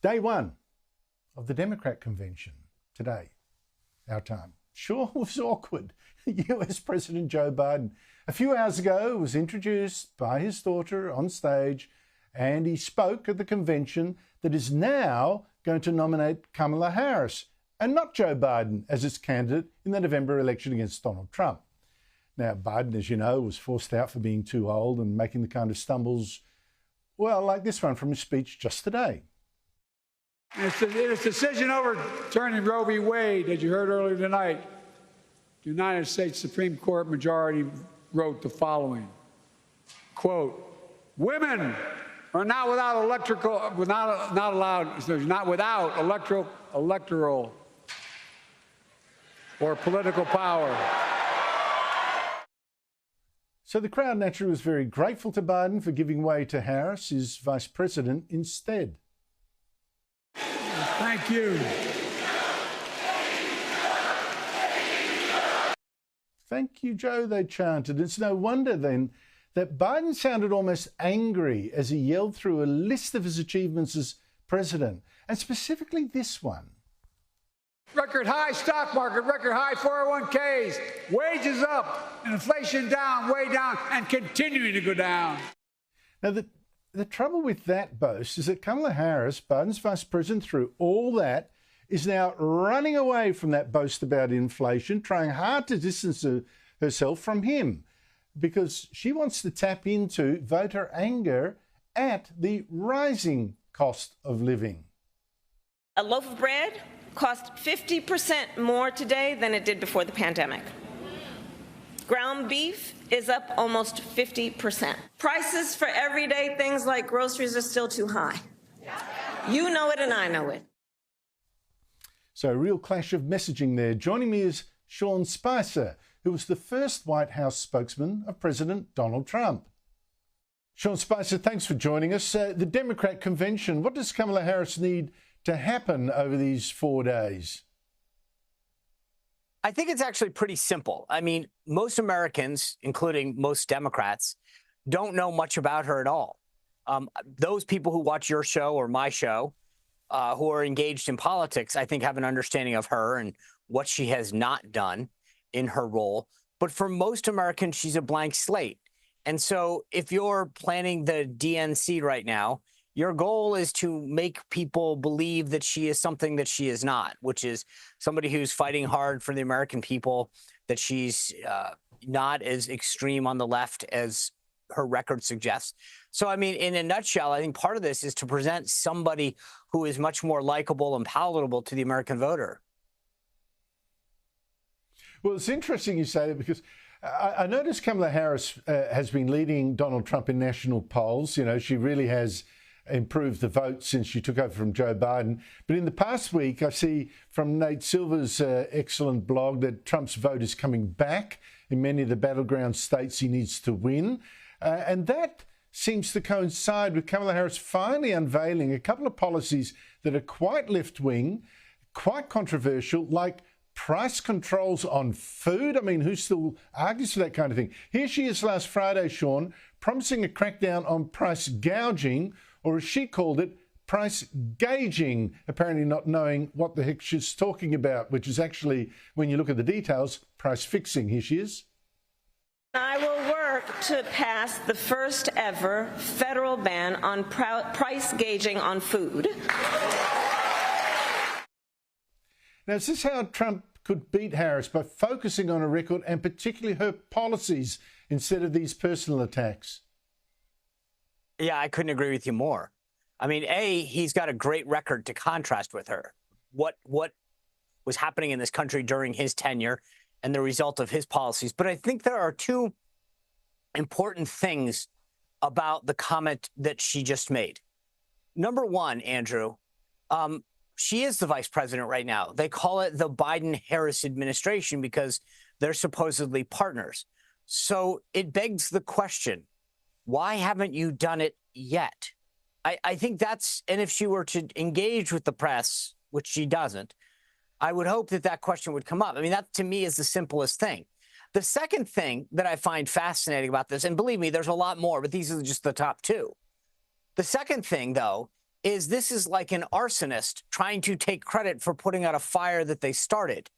Day one of the Democrat convention today, our time. Sure was awkward. US President Joe Biden, a few hours ago, was introduced by his daughter on stage, and he spoke at the convention that is now going to nominate Kamala Harris and not Joe Biden as its candidate in the November election against Donald Trump. Now, Biden, as you know, was forced out for being too old and making the kind of stumbles, well, like this one from his speech just today. In its decision overturning Roe v. Wade, as you heard earlier tonight, the United States Supreme Court majority wrote the following, quote, "Women are not without electoral or political power." So the crowd naturally was very grateful to Biden for giving way to Harris, his vice president, instead. Thank you. Thank you, Joe, they chanted. It's no wonder then that Biden sounded almost angry as he yelled through a list of his achievements as president, and specifically this one. Record high stock market, record high 401ks, wages up, inflation down, way down, and continuing to go down. Now, the trouble with that boast is that Kamala Harris, Biden's vice president, through all that, is now running away from that boast about inflation, trying hard to distance herself from him because she wants to tap into voter anger at the rising cost of living. A loaf of bread cost 50% more today than it did before the pandemic. Ground beef is up almost 50%. Prices for everyday things like groceries are still too high. You know it and I know it. So a real clash of messaging there. Joining me is Sean Spicer, who was the first White House spokesman of President Donald Trump. Sean Spicer, thanks for joining us. The Democrat convention, what does Kamala Harris need to happen over these 4 days? I think it's actually pretty simple. I mean, most Americans, including most Democrats, don't know much about her at all. Those people who watch your show or my show, who are engaged in politics, I think have an understanding of her and what she has not done in her role. But for most Americans, she's a blank slate. And so if you're planning the DNC right now, your goal is to make people believe that she is something that she is not, which is somebody who's fighting hard for the American people, that she's not as extreme on the left as her record suggests. So, I mean, in a nutshell, I think part of this is to present somebody who is much more likable and palatable to the American voter. Well, it's interesting you say that because I noticed Kamala Harris has been leading Donald Trump in national polls. You know, she really has improved the vote since she took over from Joe Biden. But in the past week, I see from Nate Silver's excellent blog that Trump's vote is coming back in many of the battleground states he needs to win. And that seems to coincide with Kamala Harris finally unveiling a couple of policies that are quite left-wing, quite controversial, like price controls on food. I mean, who still argues for that kind of thing? Here she is last Friday, Sean, promising a crackdown on price gouging, or as she called it, price gauging, apparently not knowing what the heck she's talking about, which is actually, when you look at the details, price fixing. Here she is. I will work to pass the first ever federal ban on price gauging on food. Now, is this how Trump could beat Harris? By focusing on her record and particularly her policies instead of these personal attacks? Yeah, I couldn't agree with you more. I mean, he's got a great record to contrast with her. What was happening in this country during his tenure and the result of his policies. But I think there are two important things about the comment that she just made. Number one, Andrew, she is the vice president right now. They call it the Biden-Harris administration because they're supposedly partners. So it begs the question, why haven't you done it yet? I think that's, and if she were to engage with the press, which she doesn't, I would hope that that question would come up. I mean, that to me is the simplest thing. The second thing that I find fascinating about this, and believe me, there's a lot more, but these are just the top two. The second thing, though, is this is like an arsonist trying to take credit for putting out a fire that they started.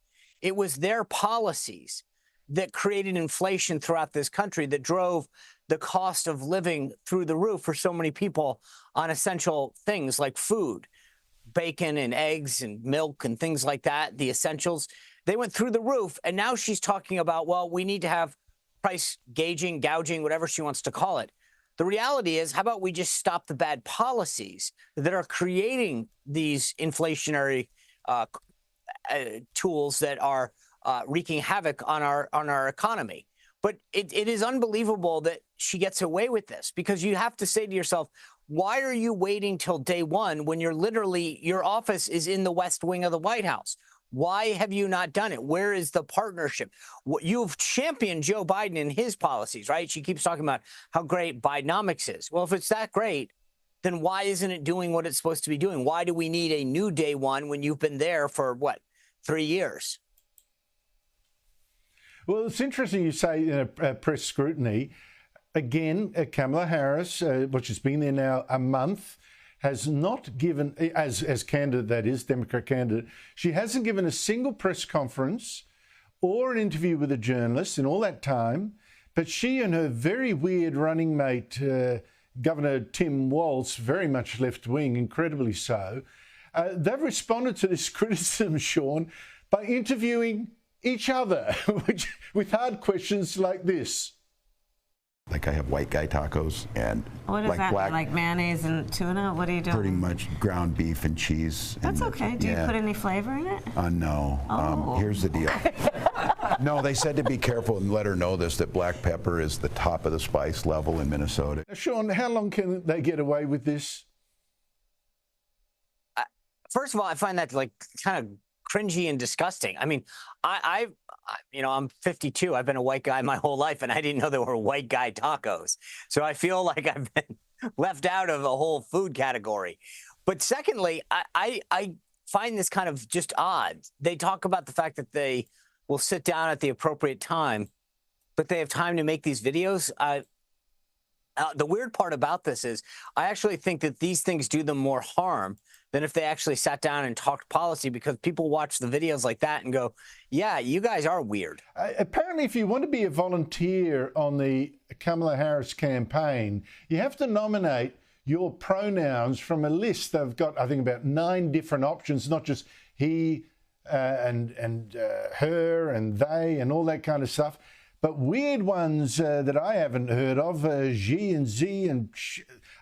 It was their policies that created inflation throughout this country, that drove the cost of living through the roof for so many people on essential things like food, bacon and eggs and milk and things like that, the essentials. They went through the roof. And now she's talking about, well, we need to have price gouging, whatever she wants to call it. The reality is, how about we just stop the bad policies that are creating these inflationary tools that are wreaking havoc on our economy? But it is unbelievable that she gets away with this, because you have to say to yourself, why are you waiting till day one when your office is in the West Wing of the White House? Why have you not done it? Where is the partnership? You've championed Joe Biden in his policies, right? She keeps talking about how great Bidenomics is. Well, if it's that great, then why isn't it doing what it's supposed to be doing? Why do we need a new day one when you've been there for, 3 years? Well, it's interesting you say press scrutiny. Again, Kamala Harris, she's been there now a month, has not given, as candidate, that is, Democrat candidate, she hasn't given a single press conference or an interview with a journalist in all that time. But she and her very weird running mate, Governor Tim Walz, very much left-wing, incredibly so, they've responded to this criticism, Sean, by interviewing each other with hard questions like this. Like I have white guy tacos and what is like that? black, like mayonnaise and tuna? What are you doing? pretty much ground beef and cheese. That's and, okay. Do you put any flavor in it? No. Oh. Here's the deal. No, they said to be careful and let her know this, that black pepper is the top of the spice level in Minnesota. Sean, how long can they get away with this? First of all, I find that kind of cringy and disgusting. I mean, I'm 52. I've been a white guy my whole life, and I didn't know there were white guy tacos. So I feel like I've been left out of a whole food category. But secondly, I find this kind of just odd. They talk about the fact that they will sit down at the appropriate time, but they have time to make these videos. The weird part about this is I actually think that these things do them more harm than if they actually sat down and talked policy, because people watch the videos like that and go, yeah, you guys are weird. Apparently, if you want to be a volunteer on the Kamala Harris campaign, you have to nominate your pronouns from a list. They've got, I think, about 9 different options, not just he and her and they and all that kind of stuff, but weird ones that I haven't heard of, G and Z, and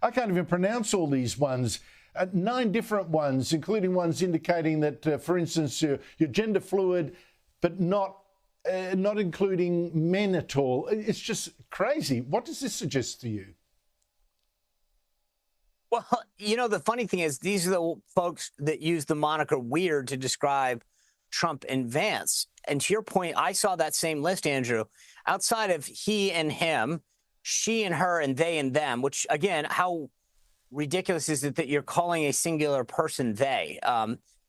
I can't even pronounce all these ones. 9 different ones, including ones indicating that, for instance, you're gender fluid, but not including men at all. It's just crazy. What does this suggest to you? Well, the funny thing is, these are the folks that use the moniker weird to describe Trump and Vance. And to your point, I saw that same list, Andrew, outside of he and him, she and her, and they and them, which, again, how ridiculous is it that you're calling a singular person they?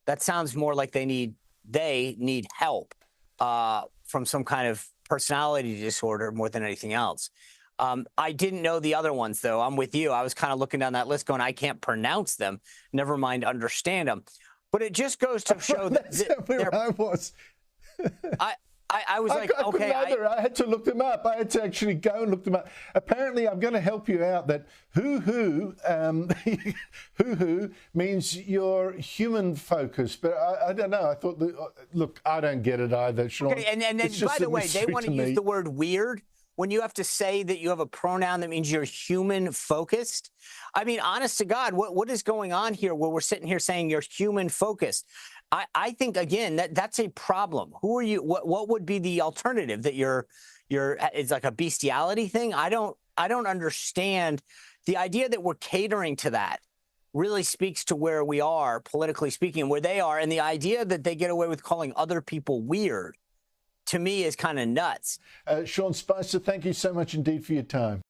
That sounds more like they need help from some kind of personality disorder more than anything else. I didn't know the other ones, though. I'm with you. I was kind of looking down that list going, I can't pronounce them, never mind understand them. But it just goes to show that where I was. I was like, okay. I had to look them up. I had to actually go and look them up. Apparently, I'm going to help you out that hoo-hoo means you're human focused. But I don't know. I thought, look, I don't get it either, Sean. Okay, and by the way, they want to use the word weird when you have to say that you have a pronoun that means you're human focused. I mean, honest to God, what is going on here where we're sitting here saying you're human focused? I think, again, that's a problem. Who are you? What would be the alternative? That it's like a bestiality thing? I don't understand. The idea that we're catering to that really speaks to where we are, politically speaking, where they are. And the idea that they get away with calling other people weird, to me, is kind of nuts. Sean Spicer, thank you so much indeed for your time.